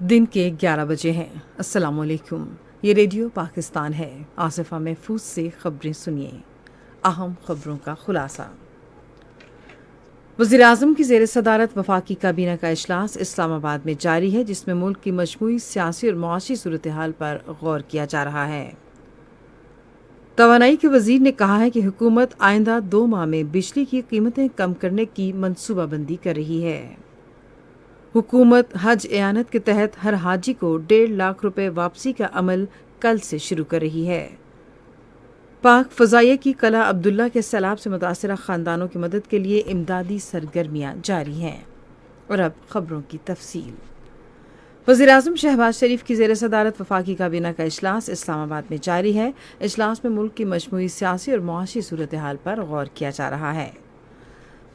दिन के 11 बजे हैं। अस्सलाम वालेकुम। ये रेडियो पाकिस्तान है। आसिफा महफूज से खबरें सुनिए। अहम खबरों का खुलासा। वज़ीर-ए-आज़म की ज़ेर सदारत वफाकी काबीना का इजलास इस्लामाबाद में जारी है, जिसमें मुल्क की मजमूई सियासी और मुआशी सूरत हाल पर गौर किया जा रहा है। तवानाई के वजीर ने कहा है कि हुकूमत आइंदा 2 माह में बिजली की कीमतें कम करने की मनसूबाबंदी कर रही है। हुकूमत हज एयानत के तहत हर हाजी को 1.5 लाख रुपए वापसी का अमल कल से शुरू कर रही है। पाक फ़ज़ाइया की कला अब्दुल्ला के सैलाब से मुतासरा ख़ानदानों की मदद के लिए इमदादी सरगर्मियाँ जारी हैं। और अब खबरों की तफसील। वज़ीर-ए-आज़म शहबाज शरीफ की ज़ेर सदारत वफाकी काबीना का इजलास इस्लामाबाद में जारी है। इजलास में मुल्क की मजमूई सियासी और मुआशी सूरत हाल पर गौर किया जा रहा है।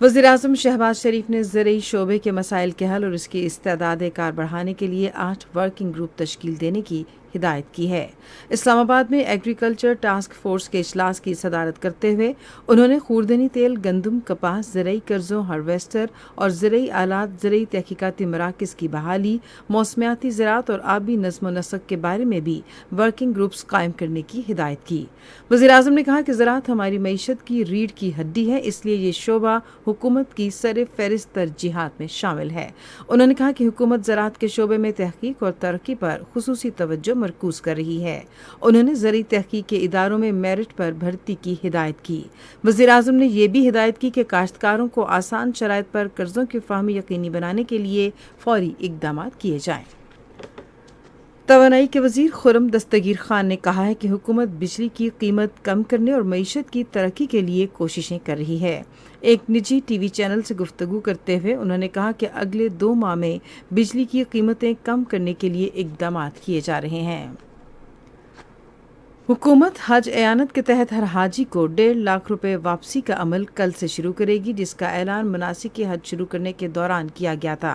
वज़ीर-ए-आज़म शहबाज शरीफ ने ज़रई शोबे के मसाइल के हल और इसकी इस्तेदाद कार बढ़ाने के लिए 8 वर्किंग ग्रुप तश्कील देने की हिदायत की है। इस्लामाबाद में एग्रीकल्चर टास्क फोर्स के इजलास की सदारत करते हुए उन्होंने खूरदनी तेल, गंदम, कपास, ज़रई कर्ज़ों, हार्वेस्टर और ज़रई आलात, ज़रई तहकीकाती मराकज़ की बहाली, मौसमियाती ज़राअत और आबी नज़्म व नस्क के बारे में भी वर्किंग ग्रुप्स कायम करने की हिदायत की। वज़ीर-ए-आज़म ने कहा कि ज़राअत हमारी मईशत की रीढ़ की हड्डी है, इसलिए ये शोबा हुकूमत की सर फहरिस्त तरजीहात में शामिल है। उन्होंने कहा कि हुकूमत ज़राअत के शोबे में तहकीक और तरक्की पर खुसूसी तवज्जो मरकूज कर रही है। उन्होंने ज़रई तहकीक के इदारों में मेरिट पर भर्ती की हिदायत की। वज़ीर-ए-आज़म ने यह भी हिदायत की कि काश्तकारों को आसान शराइत पर कर्ज़ों की फ़हमी यकीनी बनाने के लिए फौरी इक़दाम किए जाएँ। तवानाई के वजीर खुर्रम दस्तगीर खान ने कहा है कि हुकूमत बिजली की कीमत कम करने और मईशत की तरक्की के लिए कोशिशें कर रही है। एक निजी टीवी चैनल से गुफ्तगू करते हुए उन्होंने कहा कि अगले 2 माह में बिजली की कीमतें कम करने के लिए इक़दाम किए जा रहे हैं। हुकूमत हज एयानत के तहत हर हाजी को 1.5 लाख रुपए वापसी का अमल कल से शुरू करेगी, जिसका ऐलान मनासिक हज शुरू करने के दौरान किया गया था।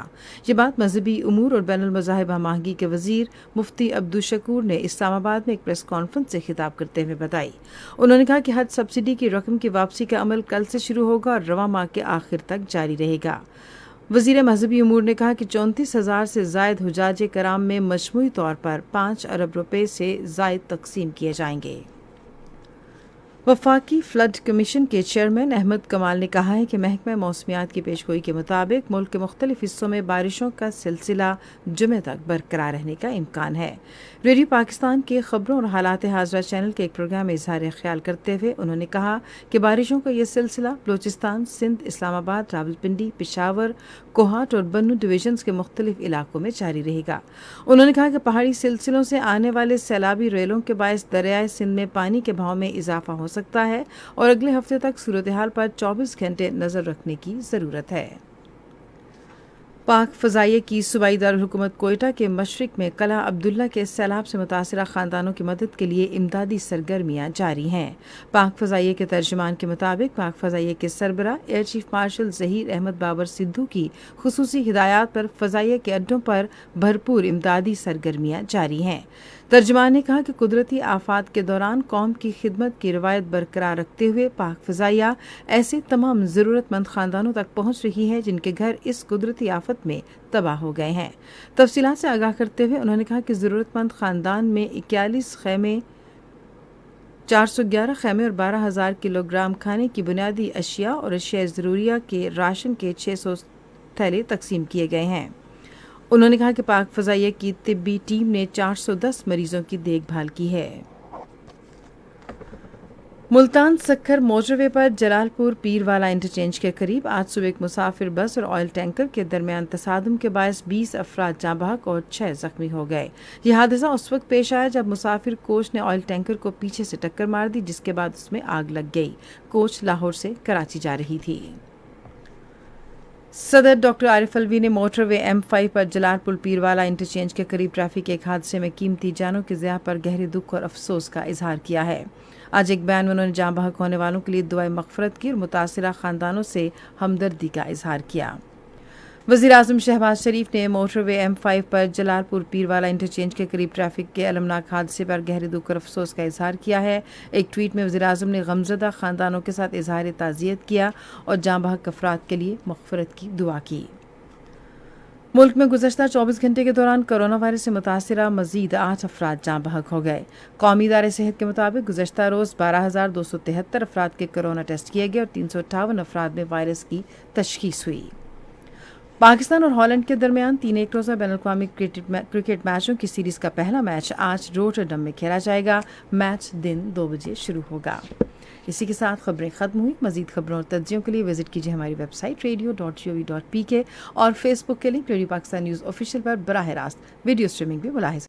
ये बात मजहबी उमूर और बैनुल मज़ाहिब हमआहंगी के वजीर मुफ्ती अब्दुल शकूर ने इस्लामाबाद में एक प्रेस कॉन्फ्रेंस से खिताब करते हुए बताई। उन्होंने कहा कि हज सब्सिडी की रकम की वापसी का अमल कल से शुरू होगा और रवां माह के आखिर तक जारी रहेगा। वज़ीर मजहबी उमूर ने कहा कि 34,000 से ज़ायद हुजाज कराम में मजमूई तौर पर 5 अरब रुपए से ज़ायद तकसीम किए जाएंगे। वफाकी फ्लड कमीशन के चेयरमैन अहमद कमाल ने कहा है कि महकमा मौसमियात की पेशगोई के मुताबिक मुल्क के मुख्तलिफ हिस्सों में बारिशों का सिलसिला जुमे तक बरकरार रहने का इम्कान है। रेडियो पाकिस्तान के खबरों और हालात हाज़रा चैनल के एक प्रोग्राम में इजहार ख्याल करते हुए उन्होंने कहा कि बारिशों का यह सिलसिला बलोचिस्तान, सिंध, इस्लामाबाद, रावलपिंडी, पेशावर, कोहाट और बन्नू डिवीजन्स के मुख्तलिफ इलाकों में जारी रहेगा। उन्होंने कहा कि पहाड़ी सिलसिलों से आने वाले सैलाबी रेलों के बायस दरियाए सिंध में पानी के बहाव में इजाफा हो सकता है और अगले हफ्ते तक सूरत हाल पर 24 घंटे नजर रखने की जरूरत है। पाक फ़ज़ाइया की सूबाई दारुल हुकूमत कोयटा के मशरिक में कला अब्दुल्ला के सैलाब से मुतासरा ख़ानदानों की मदद के लिए इमदादी सरगर्मियाँ जारी हैं। पाक फ़ज़ाइया के तर्जुमान के मुताबिक पाक फ़ज़ाइया के सरबरा air chief marshal Zaheer Ahmed Babar Sidhu की खुसूसी हिदायत पर फ़ज़ाइया के अड्डों पर भरपूर इमदादी सरगर्मियाँ जारी हैं। तर्जुमान ने कहा कि कुदरती आफात के दौरान कौम की खिदमत की रवायत बरकरार रखते हुए पाक फ़ज़ाइया ऐसे तमाम ज़रूरतमंद ख़ानदानों तक पहुँच रही है जिनके घर इस कुदरती आफत में तबाह हो गए हैं। तफसीलात से आगाह करते हुए उन्होंने कहा कि ज़रूरतमंद ख़ानदान में 41 खैमे, 411 खैमे और 12,000 किलोग्राम खाने की बुनियादी अशिया और अशिया ज़रूरिया के राशन के 600 थैले तकसीम किए गए हैं। उन्होंने कहा कि पाक फ़ज़ाइया की तिब्बी टीम ने 410 मरीजों की देखभाल की है। मुल्तान सक्खर मोटरवे पर जलालपुर पीरवाला इंटरचेंज के करीब आज सुबह एक मुसाफिर बस और ऑयल टैंकर के दरमियान तसादुम के बायस 20 अफराद जाँ बहक और 6 जख्मी हो गए। यह हादसा उस वक्त पेश आया जब मुसाफिर कोच ने ऑयल टैंकर को पीछे से टक्कर मार दी, जिसके बाद उसमें आग लग गई। कोच लाहौर से कराची जा रही थी। सदर डॉक्टर आरिफ अलवी ने मोटरवे M5 पर जलालपुर पीरवाला इंटरचेंज के करीब ट्रैफिक के एक हादसे में कीमती जानों की ज़िया पर गहरे दुख और अफसोस का इजहार किया है। आज एक बयान में उन्होंने जाँ बहक होने वालों के लिए दुआए मग़फ़िरत की और मुतासिरा ख़ानदानों से हमदर्दी का इजहार किया। वज़ीर-ए-आज़म शहबाज शरीफ ने मोटरवे M5 पर जलालपुर पीरवाला इंटरचेंज के करीब ट्रैफिक के अलमनाक हादसे पर गहरे दुख और अफसोस का इजहार किया है। एक ट्वीट में वज़ीर-ए-आज़म ने गमज़दा ख़ानदानों के साथ इजहार ताज़ियत किया और जाँ बहक अफराद के लिए मग़फ़िरत की दुआ की। ملک میں گزشتہ 24 گھنٹے کے دوران کرونا وائرس سے متاثرہ مزید 8 افراد جاں بحق ہو گئے۔ قومی ادارے صحت کے مطابق گزشتہ روز 12,273 افراد کے کرونا ٹیسٹ کیے گئے اور 358 افراد میں وائرس کی تشخیص ہوئی۔ پاکستان اور ہالینڈ کے درمیان 3 ایک روزہ بین الاقوامی کرکٹ میچوں کی سیریز کا پہلا میچ آج روٹرڈم میں کھیلا جائے گا۔ میچ دن 2 بجے شروع ہوگا۔ اسی کے ساتھ خبریں ختم ہوئی۔ مزید خبروں اور تجزیوں کے لیے وزٹ کیجیے ہماری ویب سائٹ radio.gov.pk اور فیس بک کے link radio Pakistan news official پر براہ راست ویڈیو اسٹریمنگ بھی ملاحظہ